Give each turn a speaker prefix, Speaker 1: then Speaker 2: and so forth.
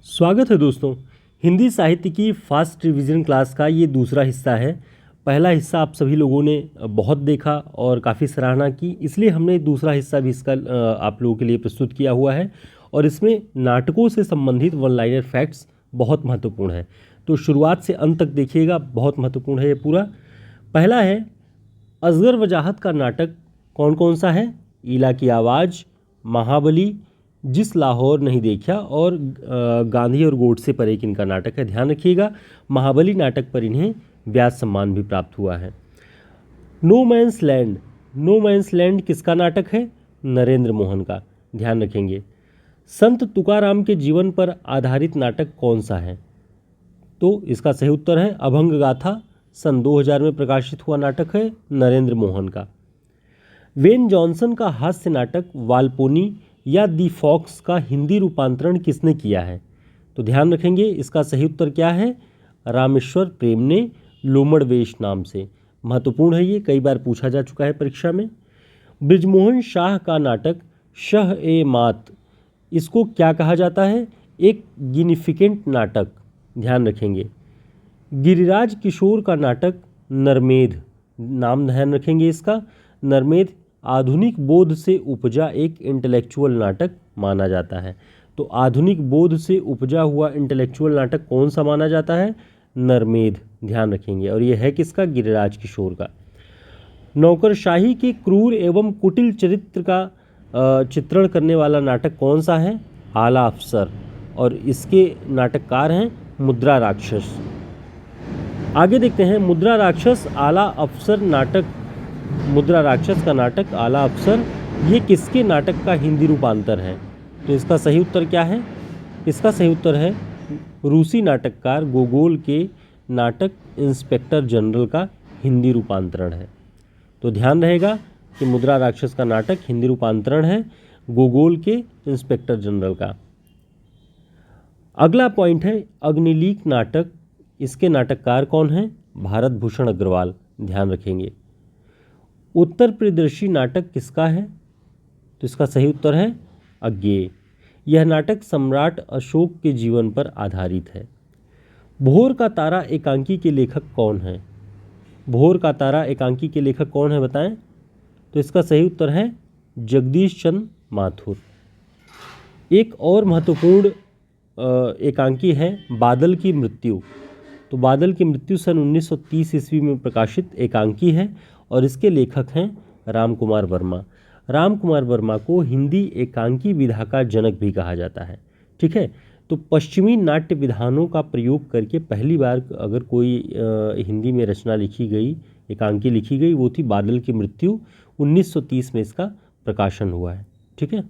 Speaker 1: स्वागत है दोस्तों। हिंदी साहित्य की फास्ट रिवीजन क्लास का ये दूसरा हिस्सा है। पहला हिस्सा आप सभी लोगों ने बहुत देखा और काफ़ी सराहना की, इसलिए हमने दूसरा हिस्सा भी इसका आप लोगों के लिए प्रस्तुत किया हुआ है। और इसमें नाटकों से संबंधित वन लाइनर फैक्ट्स बहुत महत्वपूर्ण है, तो शुरुआत से अंत तक देखिएगा, बहुत महत्वपूर्ण है ये पूरा। पहला है, असगर वजाहत का नाटक कौन कौन सा है? ईला की आवाज़, महाबली, जिस लाहौर नहीं देखा और गांधी और गोडसे पर एक इनका नाटक है। ध्यान रखिएगा, महाबली नाटक पर इन्हें व्यास सम्मान भी प्राप्त हुआ है। No man's land, no man's land किसका नाटक है? नरेंद्र मोहन का। ध्यान रखेंगे। संत तुकाराम के जीवन पर आधारित नाटक कौन सा है? तो इसका सही उत्तर है अभंग गाथा। सन 2000 में प्रकाशित हुआ नाटक है, नरेंद्र मोहन का। वेन जॉनसन का हास्य नाटक वालपोनी या दी फॉक्स का हिंदी रूपांतरण किसने किया है? तो ध्यान रखेंगे, इसका सही उत्तर क्या है? रामेश्वर प्रेम ने, लोमड़वेश नाम से। महत्वपूर्ण है ये, कई बार पूछा जा चुका है परीक्षा में। बृजमोहन शाह का नाटक शह ए मात, इसको क्या कहा जाता है? एक गिनिफिकेंट नाटक। ध्यान रखेंगे। गिरिराज किशोर का नाटक नरमेध, नाम ध्यान रखेंगे इसका। नरमेध आधुनिक बोध से उपजा एक इंटेलेक्चुअल नाटक माना जाता है। तो आधुनिक बोध से उपजा हुआ इंटेलेक्चुअल नाटक कौन सा माना जाता है? नरमेध। ध्यान रखेंगे। और ये है किसका? गिरिराज किशोर का। नौकरशाही के क्रूर एवं कुटिल चरित्र का चित्रण करने वाला नाटक कौन सा है? आला अफसर। और इसके नाटककार हैं मुद्रा राक्षस। आगे देखते हैं, मुद्रा राक्षस आला अफसर नाटक, मुद्रा राक्षस का नाटक आला अफसर, ये किसके नाटक का हिंदी रूपांतर है? तो इसका सही उत्तर क्या है? इसका सही उत्तर है रूसी नाटककार गोगोल के नाटक इंस्पेक्टर जनरल का हिंदी रूपांतरण है। तो ध्यान रहेगा कि मुद्रा राक्षस का नाटक हिंदी रूपांतरण है गोगोल के इंस्पेक्टर जनरल का। अगला पॉइंट है अग्निलीक नाटक, इसके नाटककार कौन हैं? भारत भूषण अग्रवाल। ध्यान रखेंगे। उत्तर प्रियदर्शी नाटक किसका है? तो इसका सही उत्तर है अज्ञेय। यह नाटक सम्राट अशोक के जीवन पर आधारित है। भोर का तारा एकांकी के लेखक कौन है? भोर का तारा एकांकी के लेखक कौन है बताएं? तो इसका सही उत्तर है जगदीश चंद्र माथुर। एक और महत्वपूर्ण एकांकी है बादल की मृत्यु। तो बादल की मृत्यु सन 1930 ईस्वी में प्रकाशित एकांकी है और इसके लेखक हैं राम कुमार वर्मा। राम कुमार वर्मा को हिंदी एकांकी विधा का जनक भी कहा जाता है। ठीक है, तो पश्चिमी नाट्य विधानों का प्रयोग करके पहली बार अगर कोई हिंदी में रचना लिखी गई, एकांकी लिखी गई, वो थी बादल की मृत्यु। 1930 में इसका प्रकाशन हुआ है। ठीक है।